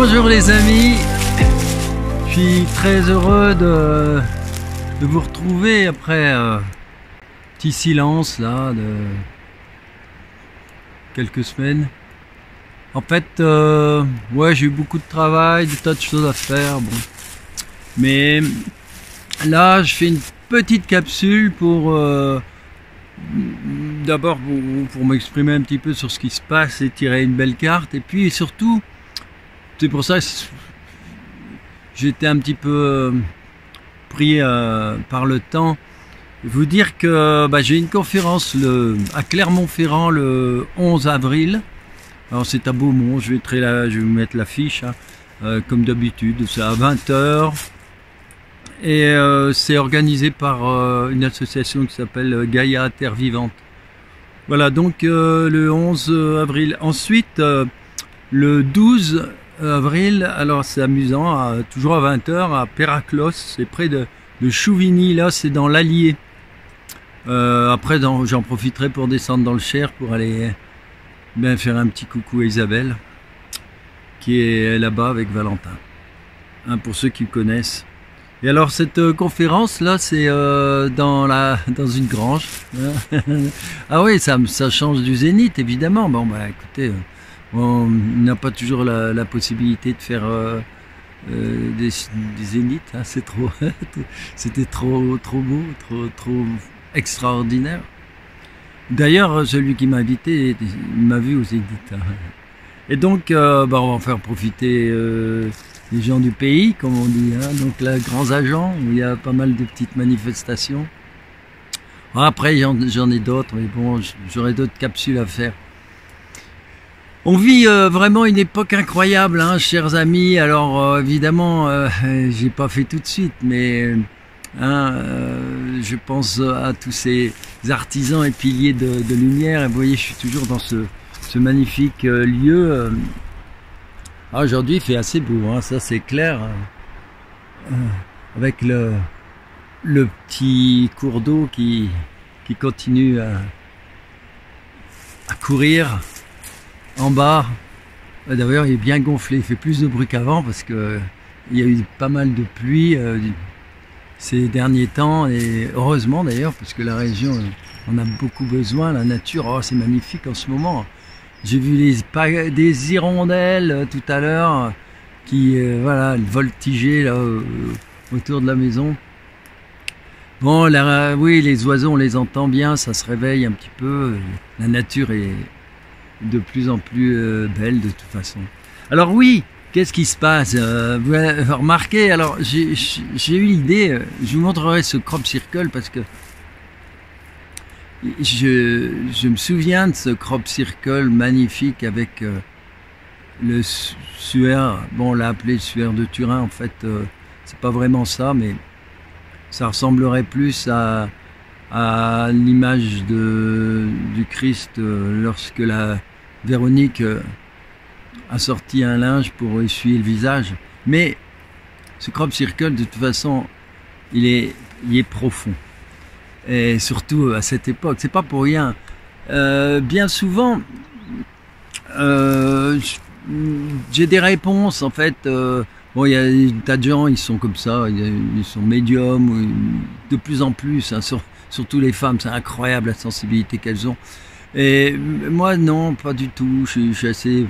Bonjour les amis, je suis très heureux de vous retrouver après un petit silence là de quelques semaines. En fait, ouais, j'ai eu beaucoup de travail, des tas de choses à faire, bon. Mais là, je fais une petite capsule pour d'abord pour m'exprimer un petit peu sur ce qui se passe et tirer une belle carte, et puis surtout, c'est pour ça que j'étais un petit peu pris par le temps. Vous dire que j'ai une conférence à Clermont-Ferrand le 11 avril. Alors c'est à Beaumont, je vais vous mettre l'affiche, hein, comme d'habitude, c'est à 20 h. Et c'est organisé par une association qui s'appelle Gaïa Terre Vivante. Voilà, donc le 11 avril. Ensuite, le 12 avril, alors c'est amusant, toujours à 20 h, à Péraclos, c'est près de Chouvigny, là c'est dans l'Allier. Après, j'en profiterai pour descendre dans le Cher pour aller faire un petit coucou à Isabelle, qui est là-bas avec Valentin, hein, pour ceux qui connaissent. Et alors cette conférence là, c'est dans une grange. Ah oui, ça change du Zénith évidemment. Bon écoutez, on n'a pas toujours la possibilité de faire des zéniths, hein, c'est trop c'était trop beau, trop extraordinaire. D'ailleurs, celui qui m'a invité, il m'a vu aux Zénith, hein. Et donc on va en faire profiter les gens du pays, comme on dit, hein. Donc là, grands agents, où il y a pas mal de petites manifestations. Après, j'en ai d'autres, mais bon, j'aurai d'autres capsules à faire. On vit vraiment une époque incroyable, hein, chers amis. Alors évidemment, j'ai pas fait tout de suite, mais je pense à tous ces artisans et piliers de lumière. Et vous voyez, je suis toujours dans ce magnifique lieu. Aujourd'hui, il fait assez beau, hein, ça c'est clair, avec le petit cours d'eau qui continue à courir en bas. D'ailleurs, il est bien gonflé, il fait plus de bruit qu'avant parce que il y a eu pas mal de pluie ces derniers temps, et heureusement d'ailleurs, parce que la région en a beaucoup besoin. La nature, oh, c'est magnifique en ce moment. J'ai vu des hirondelles tout à l'heure qui voilà, voltigeaient là autour de la maison. Bon, là, oui, les oiseaux, on les entend bien, ça se réveille un petit peu. La nature est de plus en plus belle de toute façon. Alors oui, qu'est-ce qui se passe? Vous avez remarqué, alors j'ai eu l'idée, je vous montrerai ce crop circle parce que je me souviens de ce crop circle magnifique avec le suaire. Bon, on l'a appelé le suaire de Turin, en fait c'est pas vraiment ça, mais ça ressemblerait plus à l'image du Christ lorsque la Véronique a sorti un linge pour essuyer le visage. Mais ce crop circle, de toute façon, il est profond. Et surtout à cette époque, c'est pas pour rien. Bien souvent, j'ai des réponses en fait. Bon, il y a des tas de gens, ils sont comme ça, ils sont médiums, de plus en plus, hein, surtout les femmes, c'est incroyable la sensibilité qu'elles ont. Et moi, non, pas du tout. Je suis assez,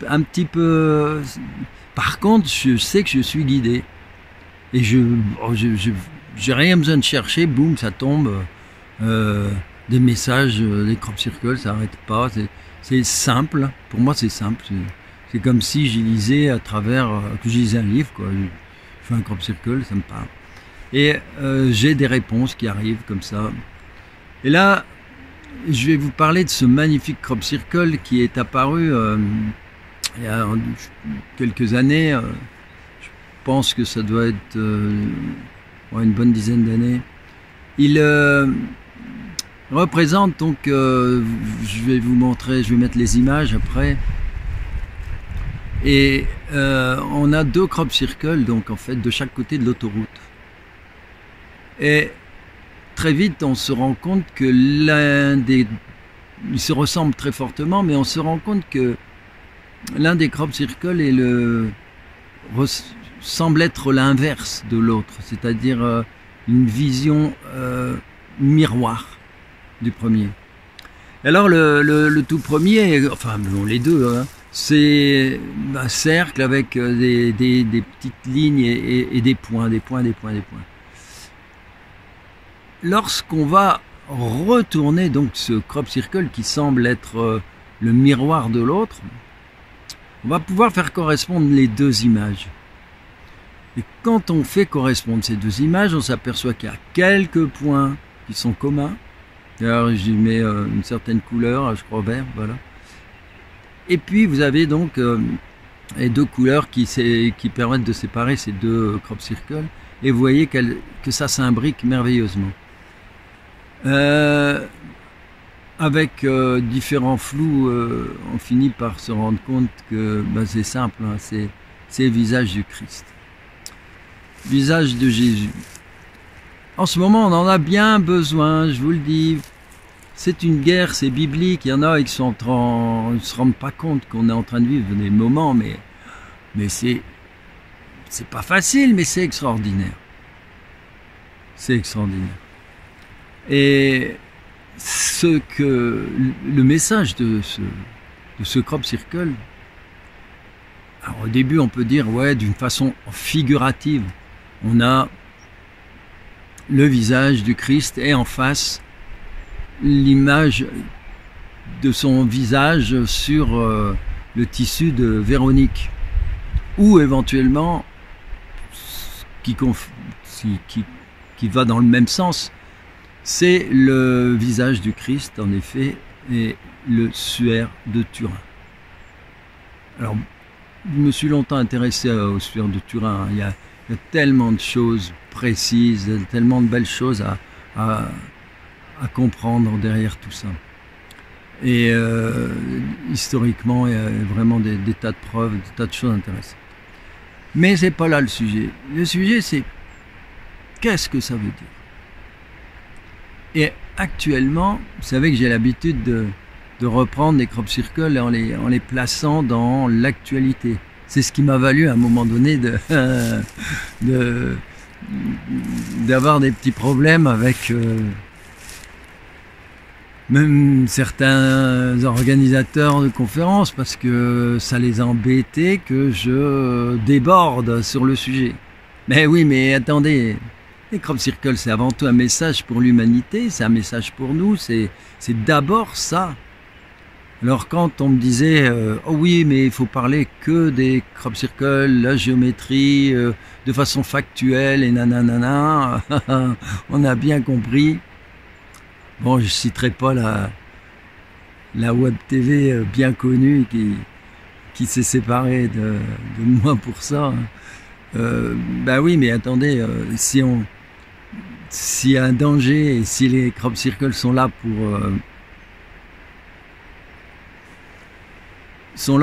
un petit peu. Par contre, je sais que je suis guidé, et j'ai rien besoin de chercher, boum, ça tombe. Des messages, des crop circles, ça n'arrête pas. C'est simple. Pour moi, c'est simple. C'est comme si j'y lisais à travers, que je lisais un livre, quoi. Je fais un crop circle, ça me parle. Et j'ai des réponses qui arrivent comme ça. Et là, je vais vous parler de ce magnifique crop circle qui est apparu il y a quelques années. Je pense que ça doit être une bonne dizaine d'années. Il représente donc, je vais vous montrer, je vais mettre les images après. Et on a deux crop circles, donc en fait de chaque côté de l'autoroute. Et très vite on se rend compte que ils se ressemblent très fortement, mais on se rend compte que l'un des crop circles semble être l'inverse de l'autre, c'est-à-dire une vision miroir du premier. Alors le tout premier, enfin bon, les deux, hein, c'est un cercle avec des petites lignes et des points, des points. Lorsqu'on va retourner donc ce crop circle qui semble être le miroir de l'autre, on va pouvoir faire correspondre les deux images. Et quand on fait correspondre ces deux images, on s'aperçoit qu'il y a quelques points qui sont communs. D'ailleurs, j'y mets une certaine couleur, je crois vert, voilà. Et puis vous avez donc les deux couleurs qui permettent de séparer ces deux crop circles. Et vous voyez que ça s'imbrique merveilleusement. Avec différents flous, on finit par se rendre compte que c'est simple, hein, c'est le visage du Christ. Visage de Jésus. En ce moment, on en a bien besoin, je vous le dis. C'est une guerre, c'est biblique. Il y en a qui ne se rendent pas compte qu'on est en train de vivre des moments, mais c'est pas facile, mais c'est extraordinaire. C'est extraordinaire. Et le message de ce crop circle, alors au début on peut dire ouais, d'une façon figurative, on a le visage du Christ et en face l'image de son visage sur le tissu de Véronique, ou éventuellement qui va dans le même sens, c'est le visage du Christ en effet et le suaire de Turin. Alors je me suis longtemps intéressé au suaire de Turin. Il y a tellement de choses précises, tellement de belles choses à comprendre derrière tout ça. Et historiquement, il y a vraiment des tas de preuves, des tas de choses intéressantes. Mais c'est pas là le sujet. Le sujet, c'est qu'est-ce que ça veut dire? Et actuellement, vous savez que j'ai l'habitude de reprendre des crop circles en les plaçant dans l'actualité. C'est ce qui m'a valu à un moment donné d'avoir des petits problèmes avec même certains organisateurs de conférences, parce que ça les embêtait que je déborde sur le sujet. Mais oui, mais attendez, les crop circles, c'est avant tout un message pour l'humanité, c'est un message pour nous, c'est d'abord ça. Alors quand on me disait oh oui, mais il faut parler que des crop circles, la géométrie, de façon factuelle et nanana, on a bien compris. Bon, je citerai pas la web TV bien connue qui s'est séparée de moi pour ça. Bah oui, mais attendez, s'il y a un danger et si les crop circles sont là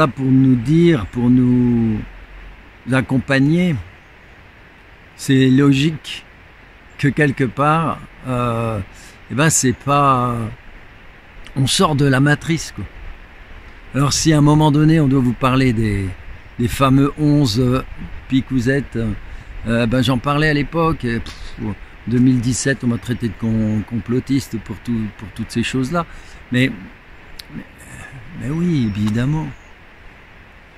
pour nous dire, pour nous accompagner, c'est logique que quelque part, c'est pas, on sort de la matrice, quoi. Alors si à un moment donné on doit vous parler des fameux 11 picouzettes, j'en parlais à l'époque. 2017, on m'a traité de complotiste pour toutes ces choses-là. Mais oui, évidemment.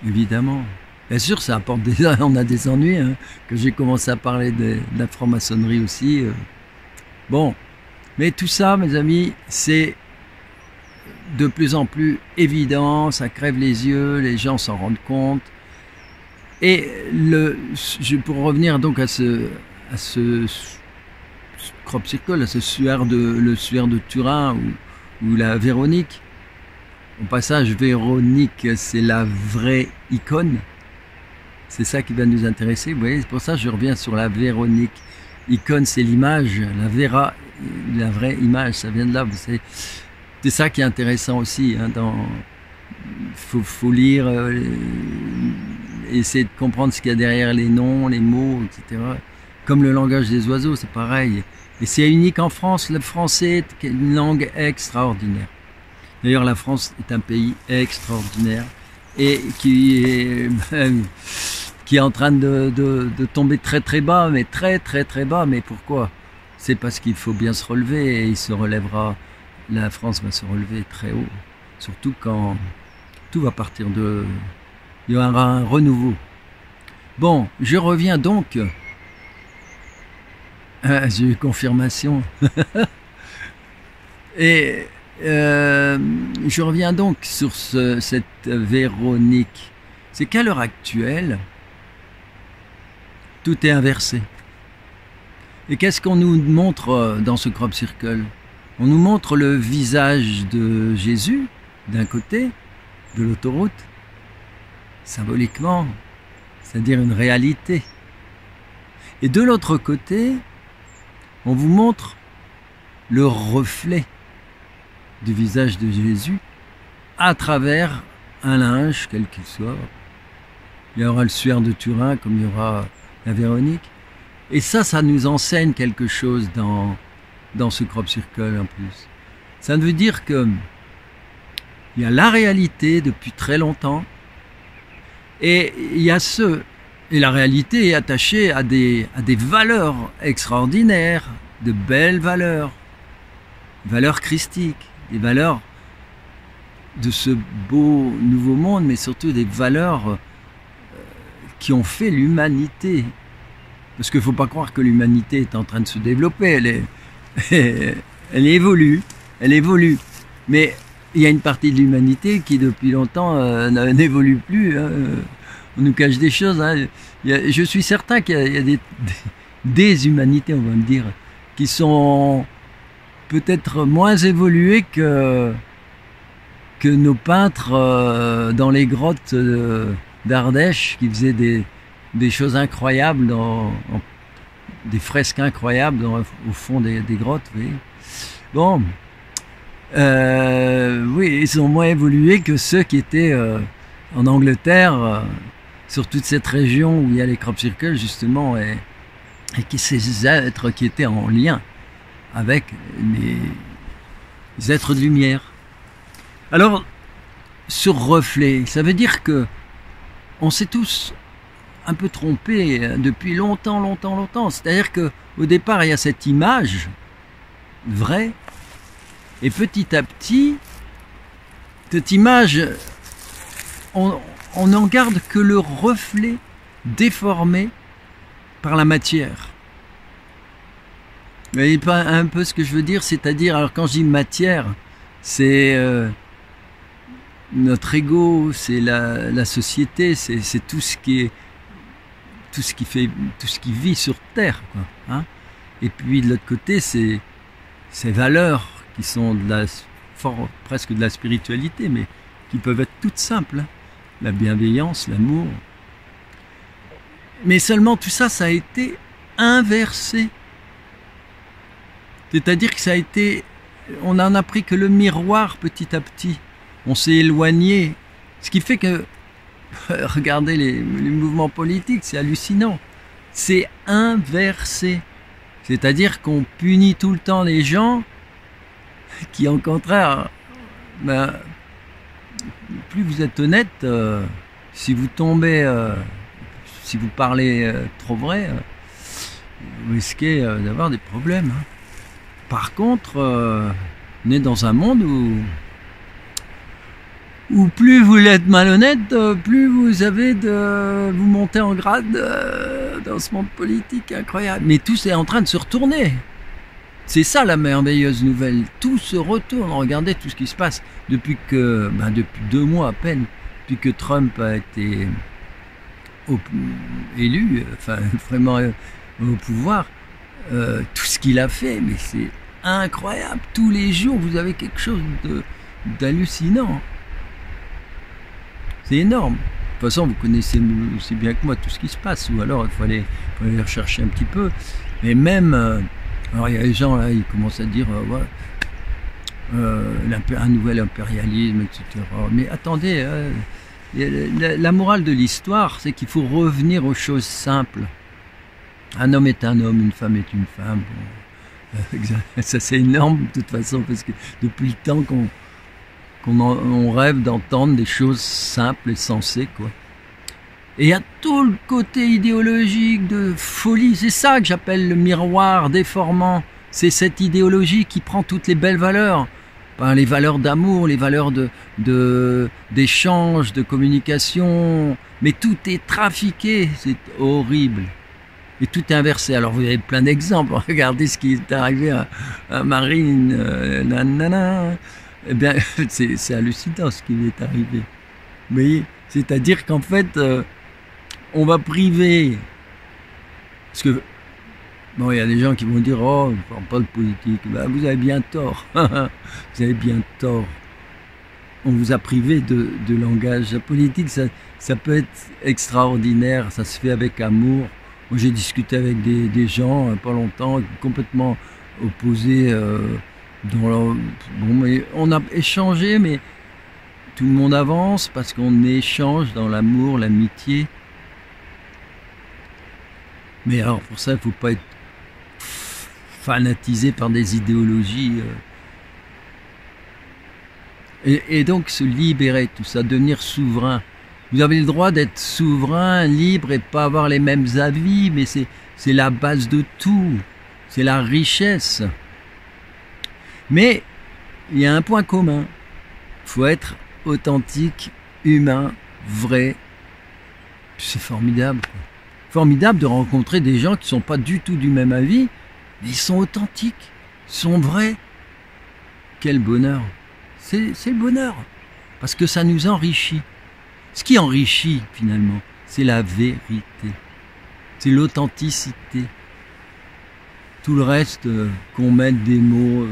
Bien sûr, ça apporte on a des ennuis, hein, que j'ai commencé à parler de la franc-maçonnerie aussi. Bon, mais tout ça, mes amis, c'est de plus en plus évident, ça crève les yeux, les gens s'en rendent compte. Et pour revenir donc à ce crop circle, à le suaire de Turin ou la Véronique. Au passage, Véronique, c'est la vraie icône. C'est ça qui va nous intéresser. Vous voyez, c'est pour ça que je reviens sur la Véronique. Icône, c'est l'image, la vraie image, ça vient de là. C'est ça qui est intéressant aussi. Hein, faut lire, essayer de comprendre ce qu'il y a derrière les noms, les mots, etc. Comme le langage des oiseaux, c'est pareil. Et c'est unique en France. Le français est une langue extraordinaire. D'ailleurs, la France est un pays extraordinaire. et qui est en train de tomber très très bas, mais très très très bas. Mais pourquoi? C'est parce qu'il faut bien se relever et il se relèvera. La France va se relever très haut, surtout quand tout va partir de... Il y aura un renouveau. Bon, je reviens donc... j'ai eu confirmation. Et je reviens donc sur cette Véronique. C'est qu'à l'heure actuelle, tout est inversé. Et qu'est-ce qu'on nous montre dans ce crop circle? On nous montre le visage de Jésus, d'un côté, de l'autoroute, symboliquement, c'est-à-dire une réalité. Et de l'autre côté, on vous montre le reflet du visage de Jésus à travers un linge, quel qu'il soit. Il y aura le suaire de Turin comme il y aura la Véronique. Et ça nous enseigne quelque chose dans ce crop circle en plus. Ça veut dire que il y a la réalité depuis très longtemps et il y a et la réalité est attachée à des valeurs extraordinaires, de belles valeurs christiques, des valeurs de ce beau nouveau monde, mais surtout des valeurs qui ont fait l'humanité. Parce qu'il ne faut pas croire que l'humanité est en train de se développer, elle évolue, mais il y a une partie de l'humanité qui depuis longtemps n'évolue plus, hein. On nous cache des choses, hein. Je suis certain qu'il y a des humanités, on va me dire, qui sont peut-être moins évoluées que nos peintres dans les grottes d'Ardèche qui faisaient des choses incroyables, des fresques incroyables au fond des grottes. Oui. Bon, oui, ils sont moins évolués que ceux qui étaient en Angleterre, sur toute cette région où il y a les crop circles justement, et ces êtres qui étaient en lien avec les êtres de lumière. Alors, ce reflet, ça veut dire que on s'est tous un peu trompés depuis longtemps. C'est-à-dire que au départ, il y a cette image vraie, et petit à petit, cette image, on n'en garde que le reflet déformé par la matière. Vous voyez pas un peu ce que je veux dire? C'est-à-dire, alors quand je dis matière, c'est notre ego, c'est la société, c'est tout ce qui vit sur Terre, quoi, hein. Et puis de l'autre côté, c'est ces valeurs qui sont presque de la spiritualité, mais qui peuvent être toutes simples, hein. La bienveillance, l'amour. Mais seulement tout ça, ça a été inversé. C'est-à-dire que on n'en a pris que le miroir petit à petit. On s'est éloigné. Ce qui fait que, regardez les mouvements politiques, c'est hallucinant. C'est inversé. C'est-à-dire qu'on punit tout le temps les gens qui, au contraire, plus vous êtes honnête, si vous tombez, si vous parlez trop vrai, vous risquez d'avoir des problèmes, hein. Par contre, on est dans un monde où plus vous êtes malhonnête, plus vous montez en grade dans ce monde politique incroyable. Mais tout est en train de se retourner. C'est ça la merveilleuse nouvelle. Tout se retourne. Regardez tout ce qui se passe depuis 2 mois à peine, depuis que Trump a été élu, enfin vraiment au pouvoir. Tout ce qu'il a fait, mais c'est incroyable. Tous les jours, vous avez quelque chose d'hallucinant. C'est énorme. De toute façon, vous connaissez aussi bien que moi tout ce qui se passe, ou alors il faut aller rechercher un petit peu. Mais même, alors il y a des gens là, ils commencent à dire un nouvel impérialisme, etc. Mais attendez, la morale de l'histoire, c'est qu'il faut revenir aux choses simples. Un homme est un homme, une femme est une femme. Bon, ça c'est énorme de toute façon, parce que depuis le temps on rêve d'entendre des choses simples et sensées, quoi. Et il y a tout le côté idéologique de folie. C'est ça que j'appelle le miroir déformant. C'est cette idéologie qui prend toutes les belles valeurs. Ben, les valeurs d'amour, les valeurs d'échange, de communication. Mais tout est trafiqué. C'est horrible. Et tout est inversé. Alors vous avez plein d'exemples. Regardez ce qui est arrivé à Marine. Nanana. Eh bien, c'est hallucinant ce qui lui est arrivé. Vous voyez, c'est-à-dire qu'en fait, on va priver. Parce que, bon, il y a des gens qui vont dire, oh, on ne parle pas de politique. Ben, vous avez bien tort. Vous avez bien tort. On vous a privé de langage. La politique, ça peut être extraordinaire. Ça se fait avec amour. Moi, j'ai discuté avec des gens, pas longtemps, complètement opposés. Bon, mais on a échangé, mais tout le monde avance parce qu'on échange dans l'amour, l'amitié. Mais alors pour ça, il ne faut pas être fanatisé par des idéologies. Et donc se libérer de tout ça, devenir souverain. Vous avez le droit d'être souverain, libre et pas avoir les mêmes avis, mais c'est la base de tout. C'est la richesse. Mais il y a un point commun. Il faut être authentique, humain, vrai. C'est formidable, quoi. Formidable de rencontrer des gens qui ne sont pas du tout du même avis, mais ils sont authentiques, ils sont vrais. Quel bonheur. C'est le bonheur. Parce que ça nous enrichit. Ce qui enrichit, finalement, c'est la vérité. C'est l'authenticité. Tout le reste, qu'on mette des mots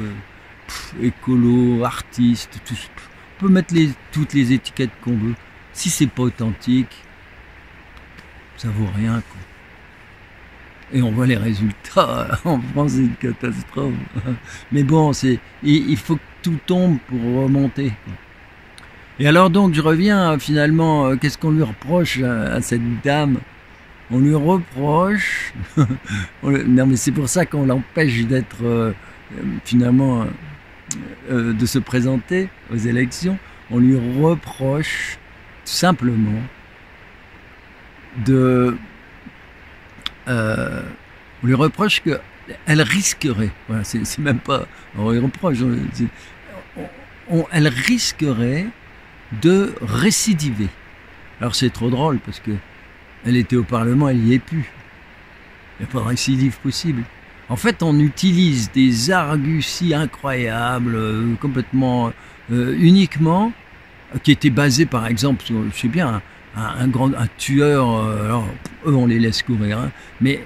écolo, artiste, tout, on peut mettre toutes les étiquettes qu'on veut. Si c'est pas authentique, ça vaut rien, quoi. Et on voit les résultats. En France, c'est une catastrophe. Mais bon, il faut que tout tombe pour remonter, quoi. Et alors donc, je reviens finalement, qu'est-ce qu'on lui reproche à cette dame? On lui reproche, non mais c'est pour ça qu'on l'empêche d'être finalement, de se présenter aux élections. On lui reproche tout simplement on lui reproche qu'elle risquerait, voilà, c'est même pas, on lui reproche, elle risquerait de récidiver. Alors c'est trop drôle parce que elle était au Parlement, elle n'y est plus. Il n'y a pas de récidive possible. En fait, on utilise des arguties incroyables, complètement uniquement, qui étaient basés par exemple sur, je sais bien, un tueur, alors eux on les laisse courir, hein, mais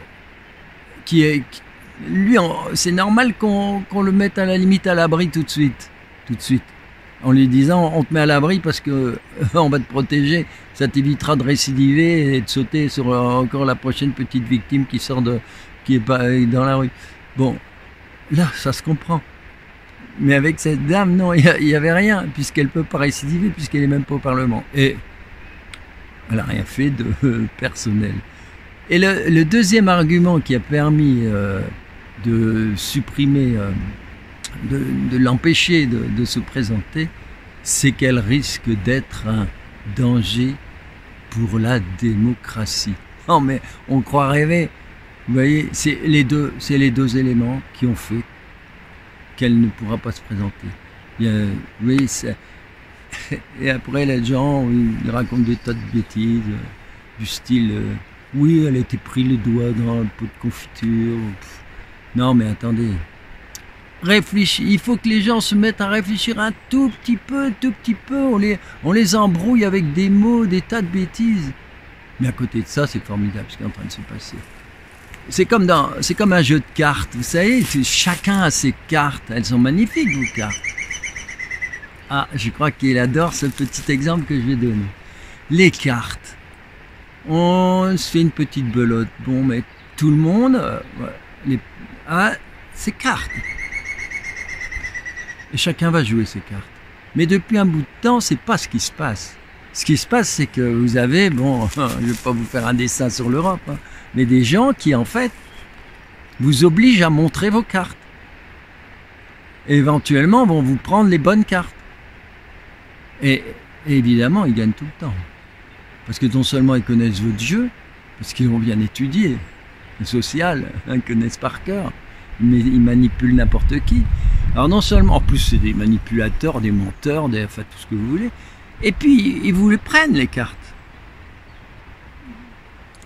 lui, c'est normal qu'on le mette à la limite à l'abri tout de suite, en lui disant on te met à l'abri parce que on va te protéger, ça t'évitera de récidiver et de sauter sur encore la prochaine petite victime qui est pas dans la rue. Bon, là ça se comprend. Mais avec cette dame, non, il y avait rien, puisqu'elle peut pas récidiver, puisqu'elle est même pas au Parlement. Et elle a rien fait de personnel. Et le deuxième argument qui a permis de supprimer, de l'empêcher de se présenter, c'est qu'elle risque d'être un danger pour la démocratie. Non mais on croit rêver. Vous voyez, c'est les deux éléments qui ont fait qu'elle ne pourra pas se présenter. Vous voyez, et après les gens ils racontent des tas de bêtises du style oui, elle a été pris le doigt dans un pot de confiture. Non mais attendez, réfléchis, il faut que les gens se mettent à réfléchir un tout petit peu, on les embrouille avec des mots, des tas de bêtises. Mais à côté de ça, c'est formidable ce qui est en train de se passer. C'est comme un jeu de cartes, vous savez, chacun a ses cartes, elles sont magnifiques vos cartes. Ah, je crois qu'il adore ce petit exemple que je vais donner. Les cartes. On se fait une petite belote. Bon, mais tout le monde a ses cartes. Et chacun va jouer ses cartes. Mais depuis un bout de temps, c'est pas ce qui se passe. Ce qui se passe, c'est que vous avez, bon, je vais pas vous faire un dessin sur l'Europe, hein, mais des gens qui, en fait, vous obligent à montrer vos cartes. Et éventuellement, vont vous prendre les bonnes cartes. Et évidemment, ils gagnent tout le temps. Parce que non seulement ils connaissent votre jeu, parce qu'ils l'ont bien étudié, le social, ils connaissent par cœur, mais ils manipulent n'importe qui. Alors non seulement, en plus c'est des manipulateurs, des menteurs, enfin tout ce que vous voulez, et puis ils vous les prennent les cartes.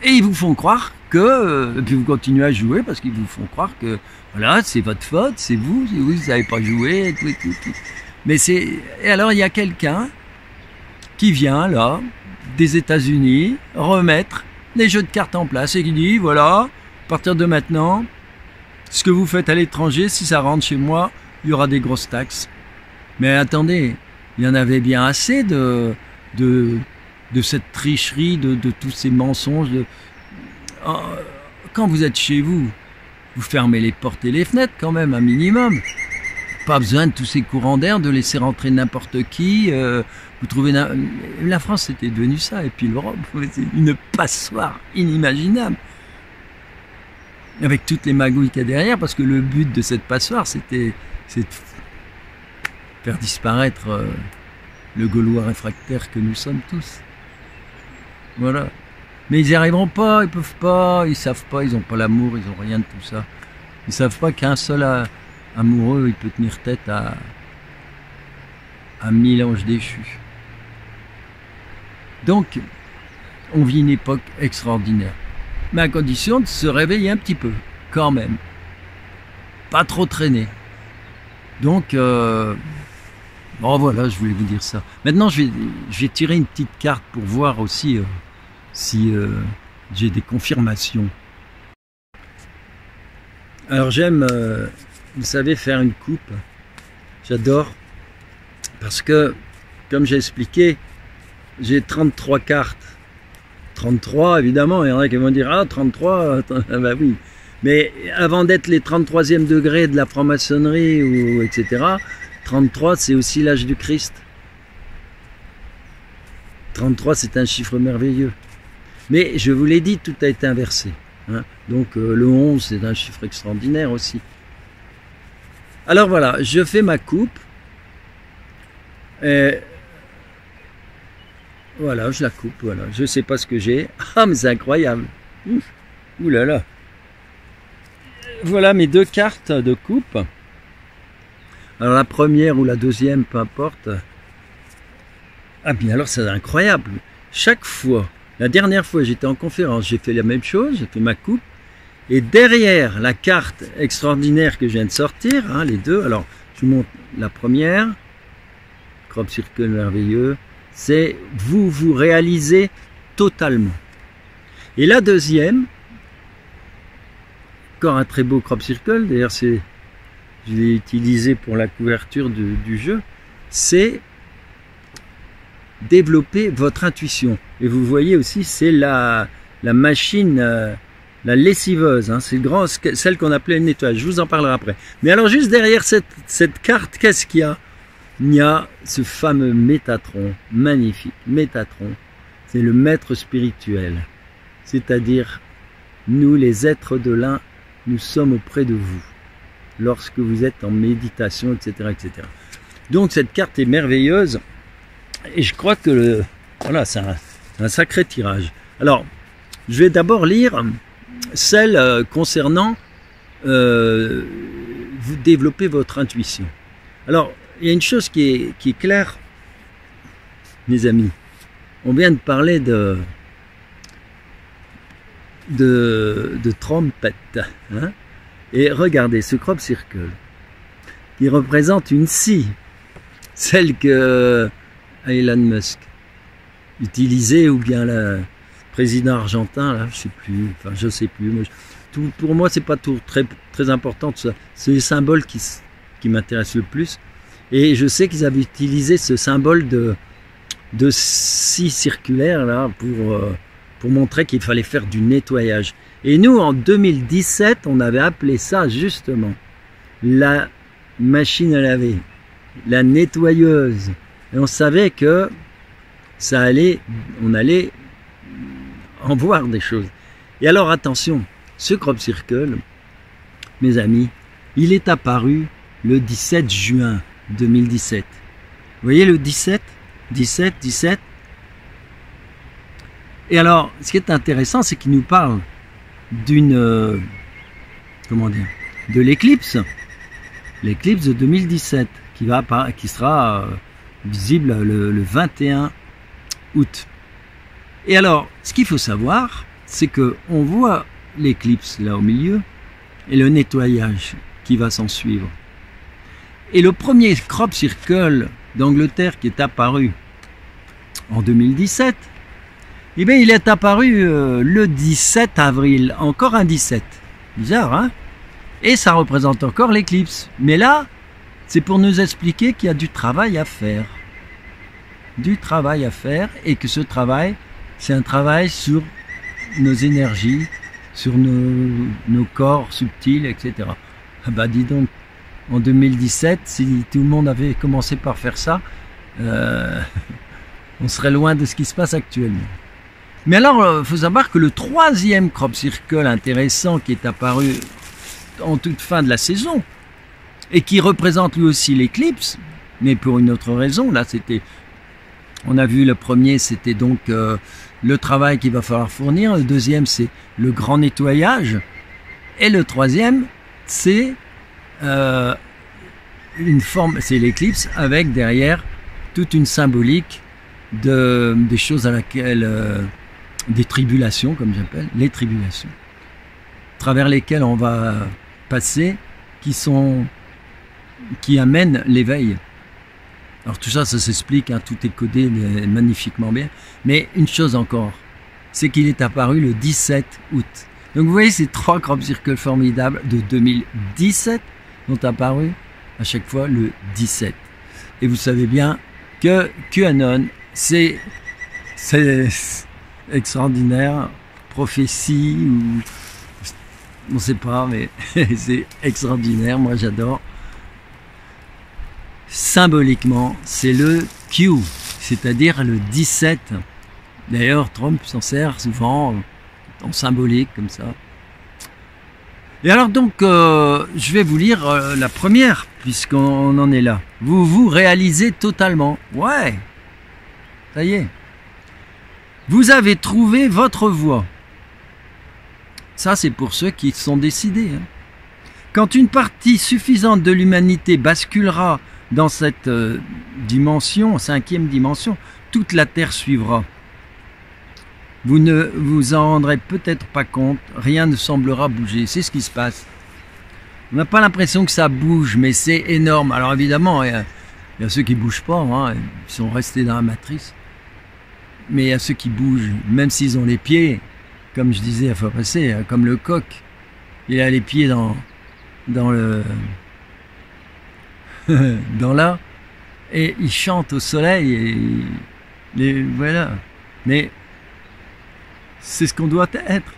Et ils vous font croire que, et puis vous continuez à jouer parce qu'ils vous font croire que, voilà, c'est votre faute, c'est vous n'avez pas joué, et tout, et tout, tout. Mais c'est, et alors il y a quelqu'un qui vient là, des États-Unis, remettre les jeux de cartes en place et qui dit, voilà, à partir de maintenant, ce que vous faites à l'étranger, si ça rentre chez moi, il y aura des grosses taxes. Mais attendez, il y en avait bien assez de cette tricherie, de tous ces mensonges. Quand vous êtes chez vous, vous fermez les portes et les fenêtres quand même, un minimum. Pas besoin de tous ces courants d'air, de laisser rentrer n'importe qui. Vous trouvez la France, c'était devenu ça, et puis l'Europe, c'est une passoire inimaginable. Avec toutes les magouilles qu'il y a derrière, parce que le but de cette passoire, c'est de faire disparaître le Gaulois réfractaire que nous sommes tous. Voilà. Mais ils n'y arriveront pas, ils peuvent pas, ils savent pas, ils n'ont pas l'amour, ils n'ont rien de tout ça. Ils savent pas qu'un seul amoureux, il peut tenir tête à 1000 anges déchus. Donc, on vit une époque extraordinaire. Mais à condition de se réveiller un petit peu, quand même. Pas trop traîner. Donc, bon voilà, je voulais vous dire ça. Maintenant, je vais tirer une petite carte pour voir aussi si j'ai des confirmations. Alors j'aime, vous savez, faire une coupe. J'adore. Parce que, comme j'ai expliqué, j'ai 33 cartes. 33, évidemment, il y en a qui vont dire « Ah, 33, bah oui ». Mais avant d'être les 33e degrés de la franc-maçonnerie, ou etc., 33, c'est aussi l'âge du Christ. 33, c'est un chiffre merveilleux. Mais je vous l'ai dit, tout a été inversé. Hein. Donc le 11, c'est un chiffre extraordinaire aussi. Alors voilà, je fais ma coupe. Et voilà, je la coupe, voilà. Je ne sais pas ce que j'ai. Ah, mais c'est incroyable. Ouh là là. Voilà mes deux cartes de coupe. Alors la première ou la deuxième, peu importe. Ah bien alors c'est incroyable. Chaque fois, la dernière fois j'étais en conférence, j'ai fait la même chose, j'ai fait ma coupe. Et derrière la carte extraordinaire que je viens de sortir, hein, les deux, alors je vous montre la première, crop circle merveilleux, c'est vous réalisez totalement. Et la deuxième, encore un très beau crop circle, d'ailleurs je l'ai utilisé pour la couverture du jeu, c'est développer votre intuition. Et vous voyez aussi, c'est la machine, la lessiveuse, hein, c'est celle qu'on appelait le nettoyage, je vous en parlerai après. Mais alors juste derrière cette carte, qu'est-ce qu'il y a? Il y a ce fameux Métatron, magnifique, Métatron, c'est le maître spirituel, c'est-à-dire nous les êtres de l'un, nous sommes auprès de vous, lorsque vous êtes en méditation, etc. etc. Donc cette carte est merveilleuse, et je crois que voilà, c'est un sacré tirage. Alors, je vais d'abord lire celle concernant vous développer votre intuition. Alors, il y a une chose qui est claire, mes amis. On vient de parler de trompette. Hein? Et regardez, ce crop circle, qui représente une scie, celle que Elon Musk utilisait, ou bien le président argentin, là, je sais plus, enfin je sais plus. Pour moi, c'est pas tout très important tout ça. C'est les symboles qui m'intéressent le plus. Et je sais qu'ils avaient utilisé ce symbole de scie circulaire là pour montrer qu'il fallait faire du nettoyage. Et nous, en 2017, on avait appelé ça justement la machine à laver, la nettoyeuse. Et on savait que on allait en voir des choses. Et alors attention, ce crop circle, mes amis, il est apparu le 17 juin 2017. Vous voyez le 17, 17, 17. Et alors, ce qui est intéressant, c'est qu'il nous parle d'une, comment dire, de l'éclipse de 2017, qui sera visible le 21 août. Et alors, ce qu'il faut savoir, c'est que on voit l'éclipse là au milieu et le nettoyage qui va s'en suivre. Et le premier crop circle d'Angleterre qui est apparu en 2017, eh bien, il est apparu le 17 avril, encore un 17. Bizarre, hein? Et ça représente encore l'éclipse. Mais là, c'est pour nous expliquer qu'il y a du travail à faire. Du travail à faire, et que ce travail, c'est un travail sur nos énergies, sur nos corps subtils, etc. Ah bah dis donc, en 2017, si tout le monde avait commencé par faire ça, on serait loin de ce qui se passe actuellement. Mais alors, il faut savoir que le troisième crop circle intéressant qui est apparu en toute fin de la saison, et qui représente lui aussi l'éclipse, mais pour une autre raison, là c'était, on a vu le premier, c'était donc le travail qu'il va falloir fournir, le deuxième c'est le grand nettoyage, et le troisième c'est une forme, c'est l'éclipse avec derrière toute une symbolique des choses à laquelle, des tribulations comme j'appelle, les tribulations, à travers lesquelles on va passer, qui amènent l'éveil. Alors tout ça, ça s'explique, hein, tout est codé magnifiquement bien. Mais une chose encore, c'est qu'il est apparu le 17 août. Donc vous voyez, ces trois crop circles formidables de 2017 sont apparus à chaque fois le 17. Et vous savez bien que QAnon, c'est extraordinaire, prophétie, ou on ne sait pas, mais c'est extraordinaire, moi j'adore. Symboliquement, c'est le Q, c'est-à-dire le 17. D'ailleurs, Trump s'en sert souvent en symbolique, comme ça. Et alors donc, je vais vous lire la première, puisqu'on en est là. Vous vous réalisez totalement. Ouais, ça y est. Vous avez trouvé votre voie. Ça, c'est pour ceux qui sont décidés. Hein. Quand une partie suffisante de l'humanité basculera dans cette dimension, cinquième dimension, toute la Terre suivra. Vous ne vous en rendrez peut-être pas compte, rien ne semblera bouger. C'est ce qui se passe. On n'a pas l'impression que ça bouge, mais c'est énorme. Alors évidemment, il y a ceux qui ne bougent pas, hein, ils sont restés dans la matrice. Mais il y a ceux qui bougent, même s'ils ont les pieds, comme je disais la fois passée, comme le coq. Il a les pieds dans le... dans là, et il chante au soleil, et voilà. Mais c'est ce qu'on doit être.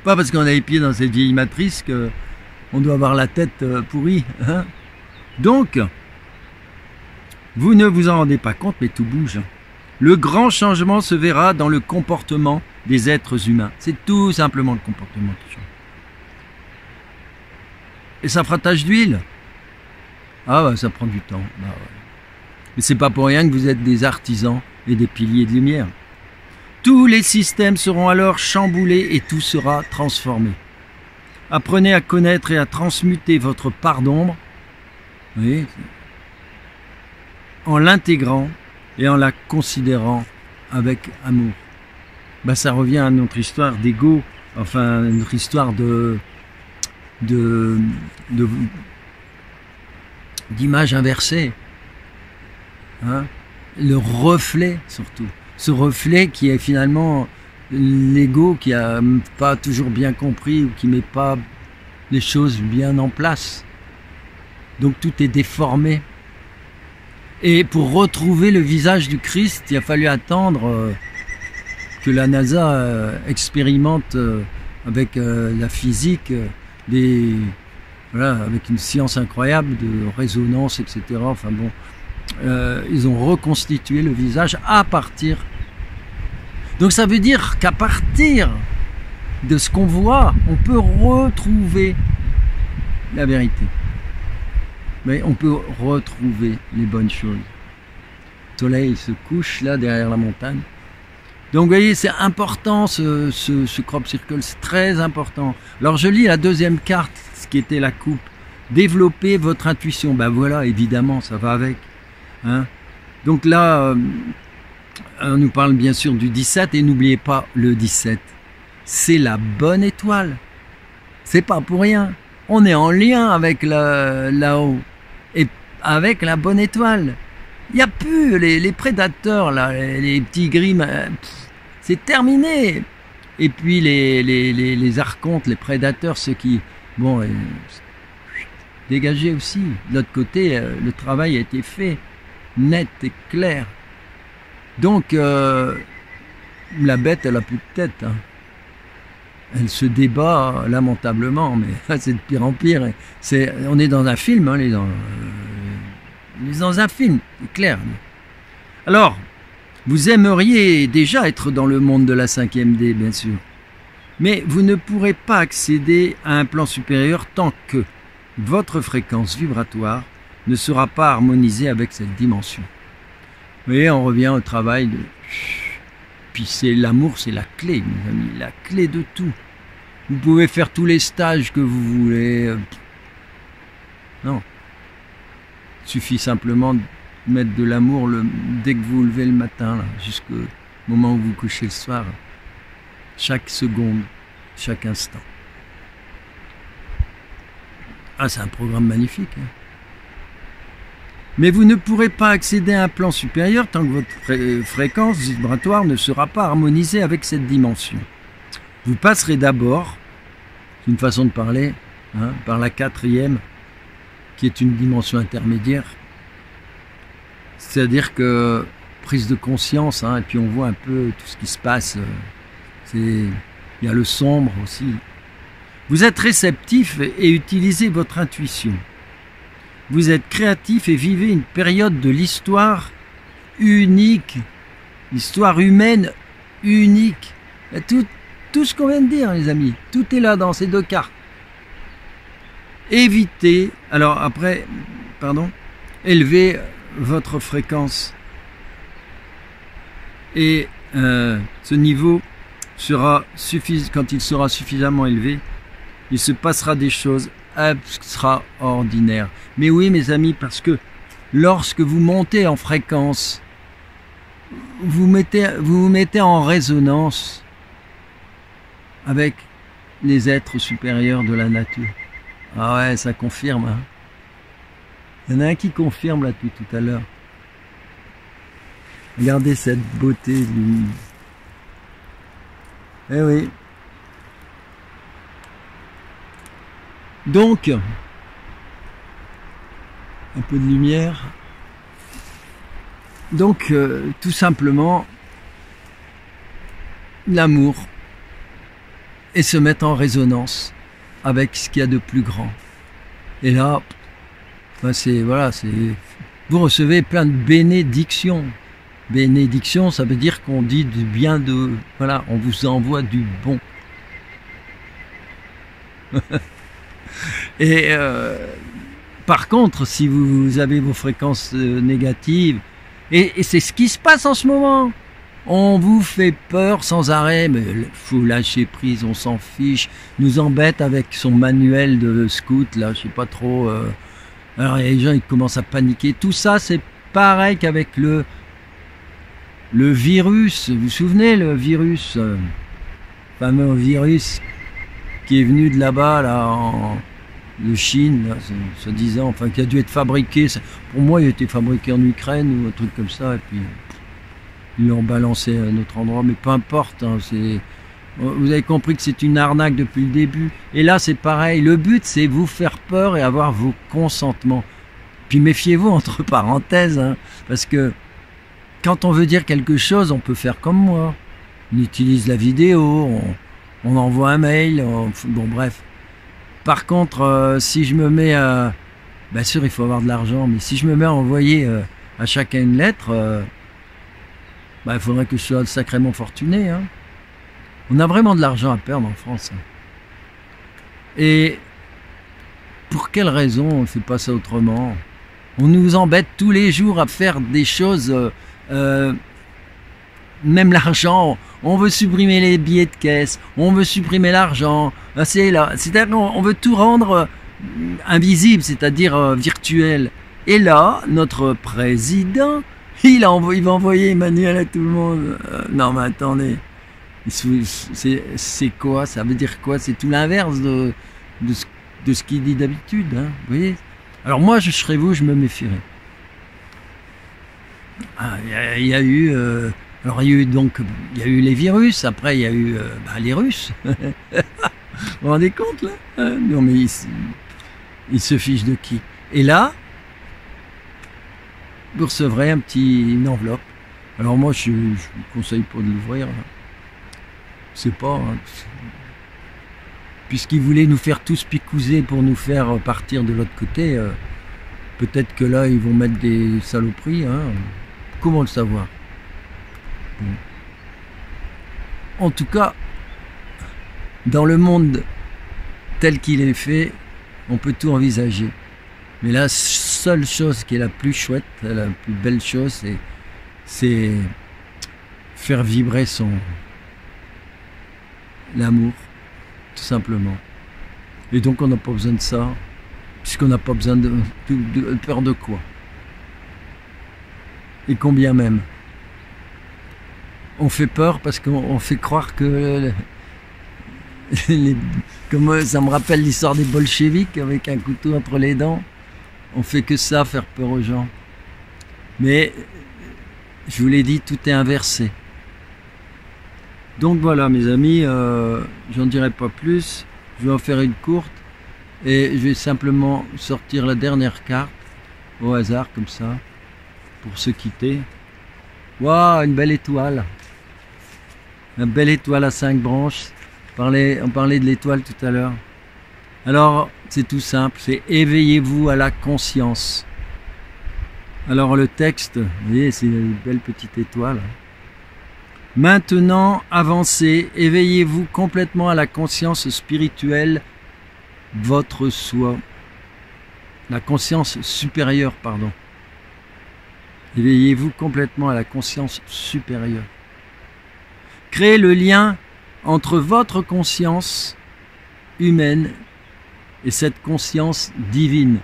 Pas parce qu'on a les pieds dans cette vieille matrice qu'on doit avoir la tête pourrie. Hein. Donc, vous ne vous en rendez pas compte, mais tout bouge. Le grand changement se verra dans le comportement des êtres humains. C'est tout simplement le comportement qui change. Et ça fera tache d'huile. Ah bah ça prend du temps. Bah, ouais. Mais c'est pas pour rien que vous êtes des artisans et des piliers de lumière. Tous les systèmes seront alors chamboulés et tout sera transformé. Apprenez à connaître et à transmuter votre part d'ombre, oui, en l'intégrant et en la considérant avec amour. Bah, ça revient à notre histoire d'ego, enfin notre histoire d'image inversée. Hein? Le reflet surtout. Ce reflet qui est finalement l'ego qui a pas toujours bien compris ou qui met pas les choses bien en place. Donc tout est déformé. Et pour retrouver le visage du Christ, il a fallu attendre que la NASA expérimente avec la physique, voilà, avec une science incroyable de résonance, etc. Enfin bon, ils ont reconstitué le visage à partir. Donc ça veut dire qu'à partir de ce qu'on voit, on peut retrouver la vérité. Mais on peut retrouver les bonnes choses. soleil se couche là derrière la montagne. Donc vous voyez, c'est important ce crop circle, c'est très important. Alors je lis la deuxième carte, ce qui était la coupe. Développer votre intuition. Ben voilà, évidemment, ça va avec. Hein. Donc là, on nous parle bien sûr du 17 et n'oubliez pas le 17. C'est la bonne étoile. C'est pas pour rien. On est en lien avec là-haut et avec la bonne étoile. Il n'y a plus les prédateurs, là, les petits gris, c'est terminé. Et puis les archontes, les prédateurs, ceux qui... Bon, dégagés aussi. De l'autre côté, le travail a été fait, net et clair. Donc, la bête, elle a plus de tête. Hein. Elle se débat lamentablement, mais c'est de pire en pire. On est dans un film, hein, on est dans un film, c'est clair. Alors, vous aimeriez déjà être dans le monde de la 5e D, bien sûr. Mais vous ne pourrez pas accéder à un plan supérieur tant que votre fréquence vibratoire ne sera pas harmonisée avec cette dimension. Vous voyez, on revient au travail de... Puis c'est l'amour, c'est la clé, mes amis, la clé de tout. Vous pouvez faire tous les stages que vous voulez. Non. Il suffit simplement de mettre de l'amour dès que vous vous levez le matin, jusqu'au moment où vous couchez le soir. Chaque seconde, chaque instant. Ah, c'est un programme magnifique. Hein. Mais vous ne pourrez pas accéder à un plan supérieur tant que votre fréquence vibratoire ne sera pas harmonisée avec cette dimension. Vous passerez d'abord, c'est une façon de parler, hein, par la 4e, qui est une dimension intermédiaire. C'est-à-dire que prise de conscience, hein, et puis on voit un peu tout ce qui se passe. Il y a le sombre aussi. Vous êtes réceptif et utilisez votre intuition. Vous êtes créatif et vivez une période de l'histoire unique, l'histoire humaine unique. Tout ce qu'on vient de dire, les amis, tout est là dans ces deux cartes. Évitez, alors après, pardon, élevez votre fréquence. Et ce niveau sera suffisant, quand il sera suffisamment élevé, il se passera des choses extraordinaires. Mais oui, mes amis, parce que lorsque vous montez en fréquence, vous vous mettez en résonance avec les êtres supérieurs de la nature. Ah ouais, ça confirme. Hein. Il y en a un qui confirme là tout à l'heure. Regardez cette beauté du... Eh oui. Donc, un peu de lumière. Donc, tout simplement, l'amour et se mettre en résonance avec ce qu'il y a de plus grand. Et là, ben vous recevez plein de bénédictions. Bénédiction, ça veut dire qu'on dit du bien de... Voilà, on vous envoie du bon. Et par contre, si vous avez vos fréquences négatives, et c'est ce qui se passe en ce moment, on vous fait peur sans arrêt, mais il faut lâcher prise, on s'en fiche, nous embête avec son manuel de scout, là, je sais pas trop. Alors les gens ils commencent à paniquer. Tout ça, c'est pareil qu'avec le virus. Vous vous souvenez, le virus, fameux virus qui est venu de là-bas, là, de Chine, là, soi-disant, enfin, qui a dû être fabriqué. Pour moi, il a été fabriqué en Ukraine ou un truc comme ça, et puis ils l'ont balancé à un autre endroit, mais peu importe. Hein, vous avez compris que c'est une arnaque depuis le début. Et là, c'est pareil. Le but, c'est vous faire peur et avoir vos consentements. Puis méfiez-vous, entre parenthèses, hein, parce que quand on veut dire quelque chose, on peut faire comme moi. On utilise la vidéo, on envoie un mail, bon bref. Par contre, si je me mets à... Bien sûr, il faut avoir de l'argent, mais si je me mets à envoyer à chacun une lettre, il faudrait que je sois sacrément fortuné. Hein. On a vraiment de l'argent à perdre en France. Hein. Et pour quelle raison on ne fait pas ça autrement? On nous embête tous les jours à faire des choses, même l'argent, on veut supprimer les billets de caisse, on veut supprimer l'argent, c'est-à-dire qu'on veut tout rendre invisible, c'est-à-dire virtuel. Et là, notre président, il va envoyer Emmanuel à tout le monde. Non mais attendez, c'est quoi? Ça veut dire quoi? C'est tout l'inverse de ce qu'il dit d'habitude, hein, vous voyez? Alors moi, je serais vous, je me méfierais. Il y a eu... alors il y a eu les virus, après il y a eu les Russes. Vous vous rendez compte là? Non mais ils se fichent de qui? Et là, vous recevrez une enveloppe. Alors moi je vous conseille pas de l'ouvrir. C'est pas... Hein, puisqu'ils voulaient nous faire tous picouser pour nous faire partir de l'autre côté, peut-être que là ils vont mettre des saloperies. Hein. Comment le savoir? Bon. En tout cas, dans le monde tel qu'il est fait, on peut tout envisager. Mais la seule chose qui est la plus chouette, la plus belle chose, c'est faire vibrer l'amour, tout simplement. Et donc on n'a pas besoin de ça, puisqu'on n'a pas besoin de peur de quoi. Et combien même. On fait peur parce qu'on fait croire que comme ça me rappelle l'histoire des bolcheviks avec un couteau entre les dents. On fait que ça, faire peur aux gens. Mais je vous l'ai dit, tout est inversé. Donc voilà mes amis, j'en dirai pas plus. Je vais en faire une courte et je vais simplement sortir la dernière carte au hasard comme ça pour se quitter. Waouh, une belle étoile. Une belle étoile à 5 branches. On parlait de l'étoile tout à l'heure. Alors, c'est tout simple, c'est éveillez-vous à la conscience. Alors le texte, vous voyez, c'est une belle petite étoile. Maintenant, avancez, éveillez-vous complètement à la conscience spirituelle, votre soi. La conscience supérieure, pardon. Éveillez-vous complètement à la conscience supérieure. Créez le lien entre votre conscience humaine et cette conscience divine.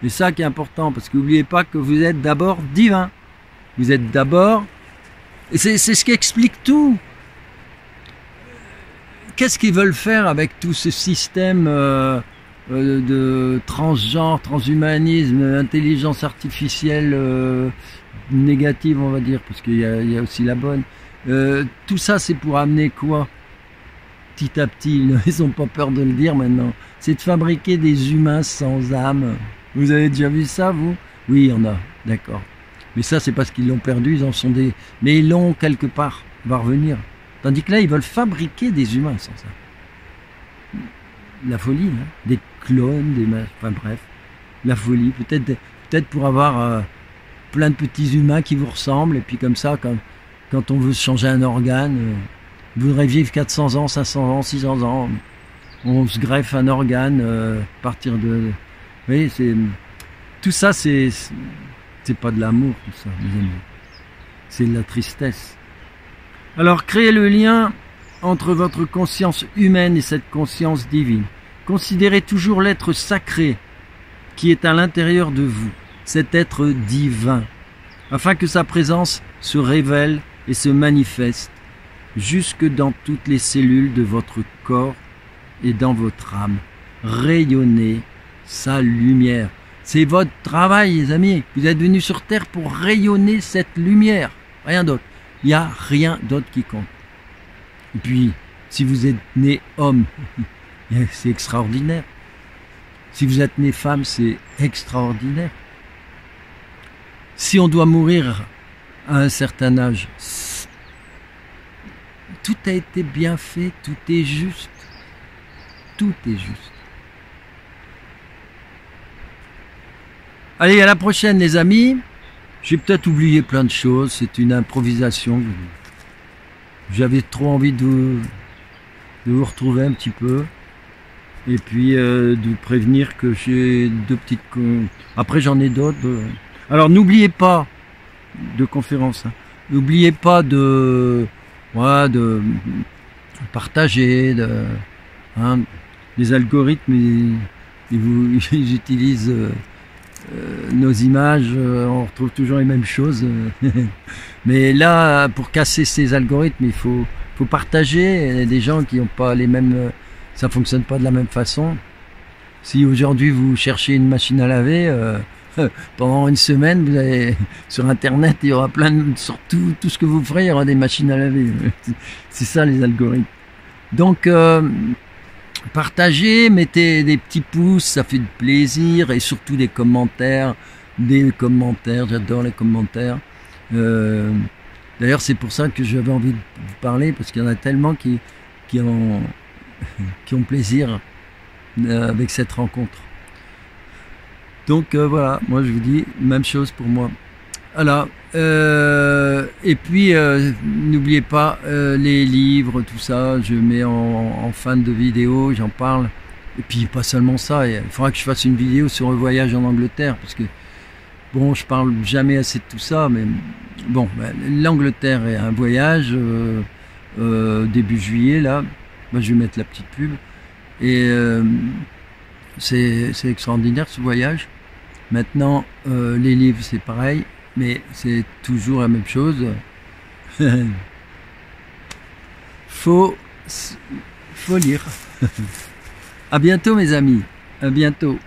C'est ça qui est important, parce que n'oubliez pas que vous êtes d'abord divin. Vous êtes d'abord... Et c'est ce qui explique tout. Qu'est-ce qu'ils veulent faire avec tout ce système de transgenre, transhumanisme, intelligence artificielle négative, on va dire, parce qu'il y a aussi la bonne. Tout ça, c'est pour amener quoi? Petit à petit, ils n'ont pas peur de le dire maintenant. C'est de fabriquer des humains sans âme. Vous avez déjà vu ça, vous? Oui, il y en a, d'accord. Mais ça, c'est parce qu'ils l'ont perdu, ils en sont des... Mais ils l'ont quelque part, on va revenir. Tandis que là, ils veulent fabriquer des humains sans ça. La folie, hein. Des clones, enfin bref, la folie. Peut-être pour avoir plein de petits humains qui vous ressemblent, et puis comme ça, quand on veut changer un organe, vous voudrez vivre 400 ans, 500 ans, 600 ans, on se greffe un organe à partir de... Vous voyez, tout ça, c'est pas de l'amour, tout ça, mes amis. C'est de la tristesse. Alors, créez le lien entre votre conscience humaine et cette conscience divine. Considérez toujours l'être sacré qui est à l'intérieur de vous, cet être divin, afin que sa présence se révèle et se manifeste jusque dans toutes les cellules de votre corps et dans votre âme. Rayonnez sa lumière. C'est votre travail, les amis. Vous êtes venus sur Terre pour rayonner cette lumière. Rien d'autre. Il n'y a rien d'autre qui compte. Et puis, si vous êtes né homme, c'est extraordinaire. Si vous êtes né femme, c'est extraordinaire. Si on doit mourir à un certain âge, tout a été bien fait, tout est juste. Tout est juste. Allez, à la prochaine les amis. J'ai peut-être oublié plein de choses, c'est une improvisation. J'avais trop envie de vous retrouver un petit peu. Et puis de vous prévenir que j'ai deux petites... Après j'en ai d'autres. Alors n'oubliez pas de conférence. Hein. N'oubliez pas voilà, de partager, hein, les algorithmes, ils utilisent nos images, on retrouve toujours les mêmes choses. Mais là, pour casser ces algorithmes, il faut partager. Il y a des gens qui n'ont pas les mêmes... Ça fonctionne pas de la même façon. Si aujourd'hui vous cherchez une machine à laver, pendant une semaine, vous avez, sur Internet, il y aura plein de... Sur tout ce que vous ferez, il y aura des machines à laver. C'est ça les algorithmes. Donc, partagez, mettez des petits pouces, ça fait plaisir, et surtout des commentaires. J'adore les commentaires. D'ailleurs, c'est pour ça que j'avais envie de vous parler, parce qu'il y en a tellement qui ont plaisir avec cette rencontre. Donc voilà, moi je vous dis, même chose pour moi. Voilà. Et puis, n'oubliez pas les livres, tout ça, je mets en fin de vidéo, j'en parle. Et puis pas seulement ça, il faudra que je fasse une vidéo sur le voyage en Angleterre, parce que bon, je parle jamais assez de tout ça, mais bon, l'Angleterre est un voyage début juillet là. Moi, je vais mettre la petite pub. Et c'est extraordinaire ce voyage. Maintenant, les livres c'est pareil, mais c'est toujours la même chose. faut lire. À bientôt mes amis, à bientôt.